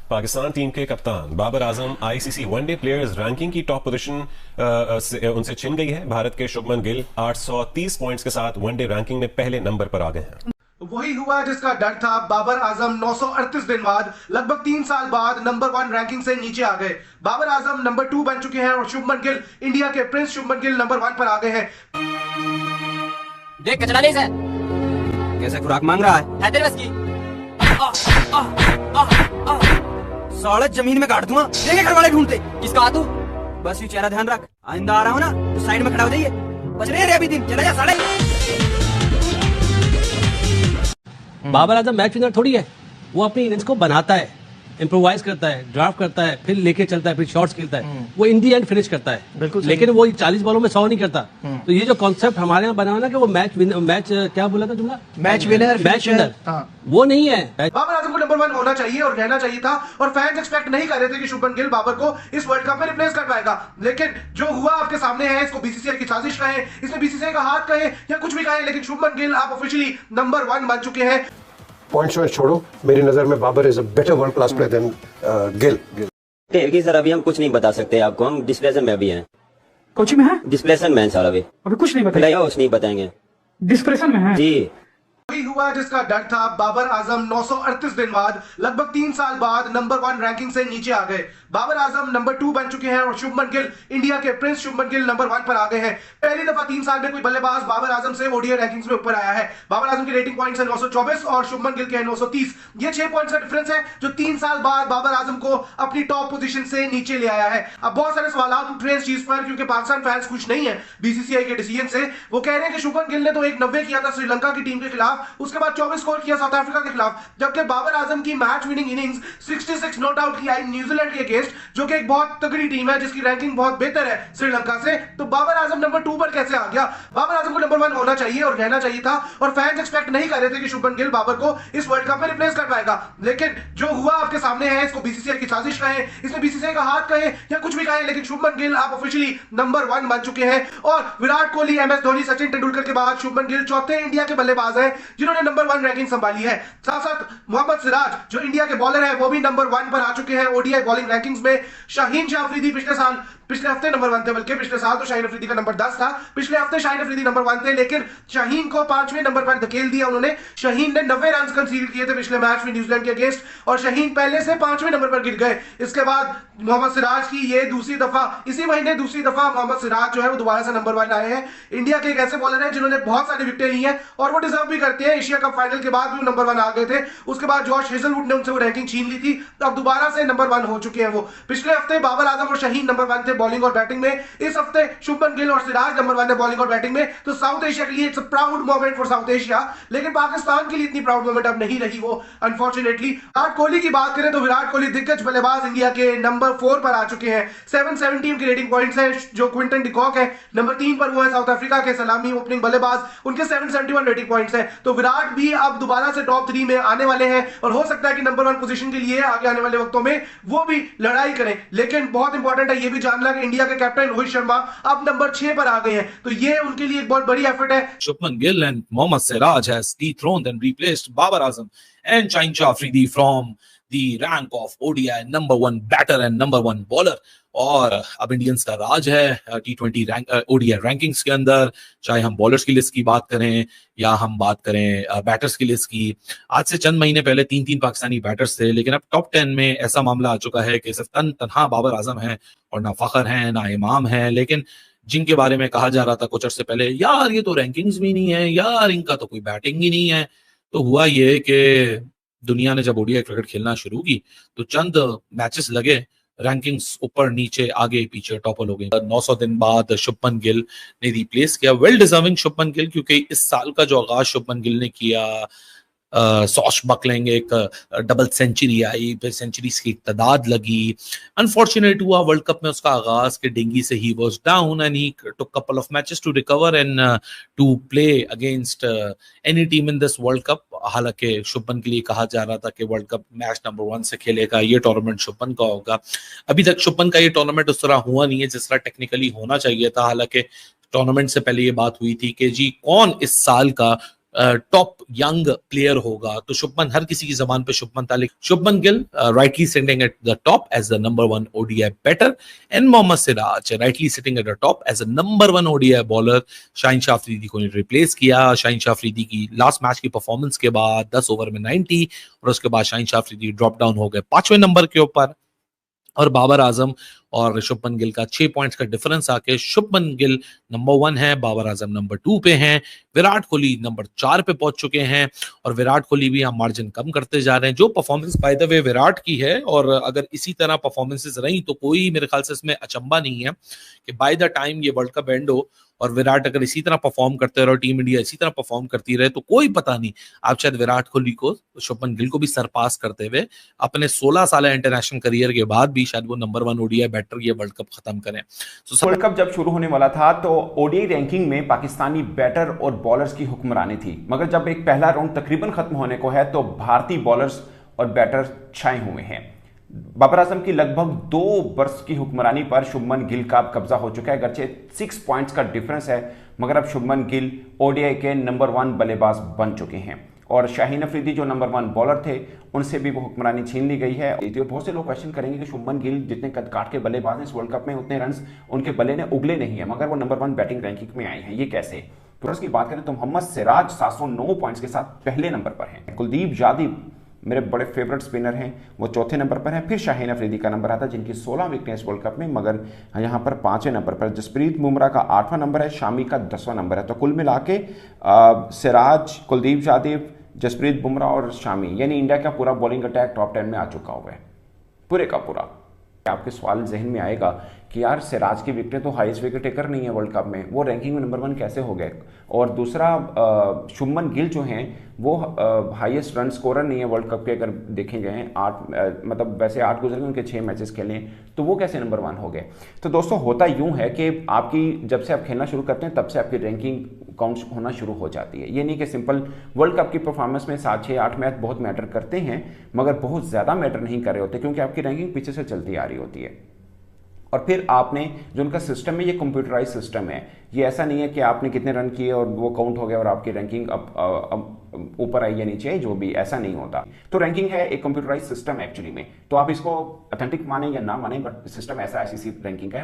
Pakistan team के कप्तान Babar Azam ICC one day players ranking की टॉप पोजीशन उनसे छिन गई है। भारत के शुभमन गिल 830 पॉइंट्स के साथ वनडे रैंकिंग में पहले नंबर पर आ गए हैं। वही हुआ जिसका डर था। बाबर आजम 938 दिन बाद लगभग 3 साल बाद नंबर 1 रैंकिंग से नीचे आ गए। बाबर आजम नंबर 2 बन चुके हैं और शुभमन गिल, इंडिया के प्रिंस शुभमन गिल, नंबर 1 पर आ गए हैं। देख कचरा ले सर, कैसे खुराक मांग रहा है तेरे बस की। साले जमीन में काट दूंगा। देखे घर वाले ढूंढते। किसका तू? बस ये चेहरा ध्यान रख, आइंदा आ रहा हूँ ना तो साइड में खड़ा हो जाइए। बच रहे अभी दिन, चला जा साले। बाबर आजम मैच विनर थोड़ी है, वो अपनी इनिंग्स को बनाता है, इम्प्रोवाइज करता है, ड्राफ्ट करता है, फिर लेके चलता है, फिर शॉट्स खेलता है, वो इन दी एंड फिनिश करता है। लेकिन वो 40 बॉलों में 100 नहीं करता। तो ये जो कॉन्सेप्ट हमारे यहाँ बना हुआ ना कि वो मैच क्या बोला था जुमला, मैच विनर, वो नहीं है। बाबर आजम को नंबर 1 होना चाहिए और रहना चाहिए था, और फैंस एक्सपेक्ट नहीं कर रहे थे कि शुभमन गिल बाबर को इस वर्ल्ड कप में रिप्लेस कर पाएगा। लेकिन जो हुआ आपके सामने है, इसको बीसीसीआई की साजिश कहे, इसमें बीसीसीआई का हाथ कहे या कुछ भी कहे, लेकिन शुभमन गिल आप ऑफिशियली नंबर 1 बन चुके हैं। पॉइंट्स में छोड़ो, मेरी नजर में Babar is a better world class player than Gill. Sir अभी हम कुछ नहीं बता सकते आपको, हम डिस्प्लेशन में अभी हैं। कोचिंग में है? डिस्प्लेशन में सर अभी कुछ नहीं बताएंगे। कुछ नहीं बताएंगे, डिस्प्रेशन में है जी। वही हुआ जिसका डर था। बाबर आजम 938 दिन बाद लगभग 3 साल बाद नंबर 1 रैंकिंग से नीचे आ गए। बाबर आजम नंबर 2 बन चुके हैं और शुभमन गिल, इंडिया के प्रिंस शुभमन गिल, नंबर 1 पर आ गए हैं। पहली दफा 3 साल में कोई बल्लेबाज बाबर आजम से ओडीआई रैंकिंग्स में ऊपर आया है। बाबर आजम की रेटिंग पॉइंट्स है 924 और शुभमन गिल के 930। ये 6 पॉइंट्स का डिफरेंस है जो 3 साल बाद बाबर आजम को अपनी टॉप पोजीशन से नीचे ले आया है। अब बहुत सारे सवाल उठ रहे हैं इस चीज पर, क्योंकि पाकिस्तान फैंस खुश नहीं है बीसीसीआई के डिसीजन से। वो कह रहे हैं कि शुभमन गिल ने तो 190 किया था श्रीलंका की टीम के खिलाफ, उसके बाद 24 स्कोर किया साउथ अफ्रीका के खिलाफ, जबकि बाबर आजम की match winning innings 66 not out की आई न्यूजीलैंड के अगेंस्ट, जो कि एक बहुत तगड़ी टीम है जिसकी रैंकिंग बहुत बेहतर है श्रीलंका से। तो बाबर आजम नंबर 2 पर कैसे आ गया? बाबर आजम को नंबर 1 होना चाहिए और रहना चाहिए था, और फैंस एक्सपेक्ट नहीं कर रहे थे कि शुभमन गिल बाबर को इस वर्ल्ड कप में रिप्लेस कर पाएगा। लेकिन जो हुआ आपके सामने है, इसको बीसीसीआई की साजिश कहे, इसमें बीसीसीआई का हाथ कहे या कुछ भी कहे, लेकिन शुभमन गिल आप ऑफिशियली नंबर 1 बन चुके हैं। और विराट कोहली, एमएस धोनी, सचिन तेंदुलकर के बाद शुभमन गिल चौथे इंडिया के बल्लेबाज हैं जिन्होंने नंबर 1 रैंकिंग संभाली है। साथ साथ मोहम्मद सिराज जो इंडिया के बॉलर है, वो भी नंबर 1 पर आ चुके हैं ओडीआई बॉलिंग रैंकिंग्स में। शाहीन शाह अफरीदी पिछले हफ्ते नंबर 1 थे, बल्कि पिछले साल तो शाहीन अफरीदी का नंबर 10 था। पिछले हफ्ते शाहीन अफरीदी नंबर 1 थे, लेकिन शाहीन को 5वें नंबर पर धकेल दिया उन्होंने। शाहीन ने 90 रन कंसीड किए थे पिछले मैच में न्यूजीलैंड के अगेंस्ट, और शाहीन पहले से 5वें नंबर पर गिर गए। इसके बाद मोहम्मद सिराज की ये दूसरी दफा, इसी महीने दूसरी दफा मोहम्मद सिराज जो है वो दोबारा से नंबर 1 आए हैं। इंडिया के एक ऐसे बॉलर हैं जिन्होंने बहुत सारी विकेटें ली हैं और वो डिजर्व भी करते हैं। एशिया कप फाइनल के बाद भी नंबर 1 आ गए थे, उसके बाद जॉश हेजलवुड ने उनसे वो रैंकिंग छीन ली थी, तो अब दोबारा से नंबर 1 हो चुके हैं वो। पिछले हफ्ते बाबर आजम और शाहीन नंबर 1 थे बॉलिंग और बैटिंग में, इस हफ्ते शुभमन गिल और सिराज नंबर 1 है बॉलिंग और बैटिंग में। तो साउथ एशिया के लिए it's a proud moment for south Asia, लेकिन पाकिस्तान के लिए इतनी प्राउड मोमेंट अब नहीं रही वो, अनफॉर्चुनेटली। विराट कोहली की बात करें तो विराट कोहली दिग्गज बल्लेबाज इंडिया के नंबर 4 पर आ चुके हैं। 770 उनकी रेटिंग पॉइंट्स है। जो क्विंटन डिकॉक है नंबर 3 पर, वो है साउथ अफ्रीका के सलामी ओपनिंग बल्लेबाज, उनके 771 रेटिंग पॉइंट्स है। तो विराट भी अब दोबारा से टॉप 3 में आने वाले हैं और हो सकता है कि नंबर 1 पोजीशन के लिए आगे आने वाले वक्तों में वो भी लड़ाई करें। लेकिन बहुत इंपॉर्टेंट है ये भी जानना कि इंडिया के कैप्टन रोहित शर्मा अब नंबर 6 पर आ गए हैं, तो ये उनके लिए एक बहुत बड़ी एफर्ट है। Shubman Gill and Mohammad Siraj has dethroned and replaced Babar Azam and Shaheen Shah Afridi from the rank of ODI number 1 batter and number 1 bowler. और अब इंडियंस का राज है T20 ODI रैंकिंग्स के अंदर, चाहे हम बॉलर्स की लिस्ट की बात करें या हम बात करें बैटर्स की लिस्ट की। आज से चंद महीने पहले 3 पाकिस्तानी बैटर्स थे, लेकिन अब टॉप 10 में ऐसा मामला आ चुका है कि सिर्फ तन्हा बाबर आजम है और ना फखर है ना इमाम है। लेकिन जिनके बारे में कहा जा रहा था कुछ अर्से पहले, यार ये तो रैंकिंग्स भी नहीं है, यार इनका तो कोई बैटिंग ही नहीं है, तो हुआ ये कि दुनिया ने जब ओडीआई क्रिकेट खेलना शुरू की तो चंद मैचेस लगे, रैंकिंग्स ऊपर नीचे आगे पीछे टॉपर हो गई। 900 दिन बाद शुभमन गिल ने रिप्लेस किया, वेल डिजर्विंग शुभमन गिल, क्योंकि इस साल का जो आगाज शुभमन गिल ने किया, सॉश बकलिंग, एक डबल सेंचुरी आई, फिर सेंचुरीज की तादाद लगी। अनफॉर्चुनेट हुआ वर्ल्ड कप में उसका आगाज के डेंगी से he was down and he took couple of matches to recover and to play against any team in this world cup. हालांकि शुभमन के लिए कहा जा रहा था कि वर्ल्ड कप मैच नंबर 1 से खेलेगा, ये टूर्नामेंट शुभमन का होगा। अभी तक शुभमन का ये टूर्नामेंट उस तरह हुआ नहीं है जिस तरह टेक्निकली होना चाहिए था। हालांकि टूर्नामेंट से पहले ये बात हुई थी कि जी कौन इस साल का टॉप यंग प्लेयर होगा तो शुभमन, हर किसी की जबान पे शुभमन था, लेकिन Shubman Gill rightly sitting at the top as the number 1 ODI batter and Mohammed Siraj rightly sitting at the top as the number 1 ODI bowler. Shaheen Shah Afridi को रिप्लेस किया। शाहीन शाह अफरीदी की लास्ट मैच की परफॉर्मेंस के बाद 10 ओवर में 90 और उसके बाद शाहीन शाह अफरीदी ड्रॉप डाउन हो गए 5वें नंबर के ऊपर और बाबर आजम और शुभमन गिल का 6 पॉइंट्स का डिफरेंस आके शुभमन गिल नंबर 1 है, बाबर आजम नंबर 2 पे हैं, विराट कोहली नंबर 4 पे पहुंच चुके हैं और विराट कोहली भी हम मार्जिन कम करते जा रहे हैं। जो performance by the way Virat की है और अगर इसी तरह परफॉर्मेंसेस रही तो कोई मेरे ख्याल से इसमें अचंबा नहीं है कि बाय द टाइम ये वर्ल्ड कप एंड हो और विराट अगर इसी तरह परफॉर्म करते रहे, टीम इंडिया इसी तरह परफॉर्म करती रहे तो कोई पता नहीं, आप शायद विराट कोहली को, शुभमन गिल को भी सरपास करते हुए अपने 16 साल इंटरनेशनल करियर के बाद भी शायद वो नंबर 1 ODI बैटर ये वर्ल्ड कप खत्म करें। वर्ल्ड कप जब शुरू होने वाला था तो ODI रैंकिंग में पाकिस्तानी बैटर और बॉलर्स की हुक्मरानी थी, मगर जब एक पहला राउंड तकरीबन खत्म होने को है तो भारतीय बॉलर्स और बैटर छाए हुए हैं। बाबर आजम की लगभग 2 बरस की हुक्मरानी पर शुभमन गिल का कब्जा हो चुका है। अगरचे 6 पॉइंट्स का डिफरेंस है मगर अब शुभमन गिल ODI के नंबर 1 बल्लेबाज बन चुके हैं और शाहीन अफरीदी जो नंबर 1 बॉलर थे उनसे भी वो हुक्मरानी छीन ली गई है। बहुत से लोग क्वेश्चन करेंगे कि शुभमन गिल जितने कद काट के बल्लेबाज हैं इस वर्ल्ड कप में उतने रन्स उनके बल्ले ने उगले नहीं है मगर वो नंबर 1 बैटिंग रैंकिंग में आए हैं, ये कैसे? तो उसकी बात करें तो मोहम्मद सिराज 709 पॉइंट्स के साथ पहले नंबर पर हैं। कुलदीप यादव मेरे बड़े फेवरेट स्पिनर हैं, वो चौथे नंबर पर हैं। फिर शाहीन अफरीदी का नंबर आता है जिनकी 16 विकेट्स वर्ल्ड कप में, मगर यहाँ पर 5वें नंबर पर जसप्रीत बुमराह का 8वां नंबर है, शामी का 10वां नंबर है। तो कुल मिला के सिराज, कुलदीप यादव, जसप्रीत बुमराह और शामी यानी इंडिया का पूरा बॉलिंग अटैक टॉप 10 में आ चुका हुआ है, पूरे का पूरा। आपके सवाल जहन में आएगा कि यार सिराज की विकेटें तो हाईएस्ट विकेट टेकर नहीं है वर्ल्ड कप में, वो रैंकिंग में नंबर 1 कैसे हो गए? और दूसरा शुभमन गिल जो हैं वो हाईएस्ट रन स्कोरर नहीं है वर्ल्ड कप के, अगर देखे गए हैं 8 मतलब वैसे 8 गुजरे उनके 6 मैचेस खेले तो वो कैसे नंबर 1 हो गए? तो दोस्तों होता यूं है कि आपकी जब से आप खेलना शुरू करते हैं तब से आपकी रैंकिंग काउंट होना शुरू हो जाती है। ये नहीं कि सिंपल वर्ल्ड कप की परफॉर्मेंस में 7, 6, 8 मैच बहुत मैटर करते हैं मगर बहुत ज़्यादा मैटर नहीं कर रहे होते क्योंकि आपकी रैंकिंग पीछे से चलती आ रही होती है। और फिर आपने जो उनका सिस्टम है ये कंप्यूटराइज सिस्टम है, ये ऐसा नहीं है कि आपने कितने रन किए और वो काउंट हो गया और आपकी रैंकिंग अब ऊपर आई या नीचे आई, जो भी ऐसा नहीं होता। तो रैंकिंग है एक कंप्यूटराइज सिस्टम एक्चुअली में, तो आप इसको ऑथेंटिक माने या ना माने बट सिस्टम ऐसा ICC रैंकिंग का है।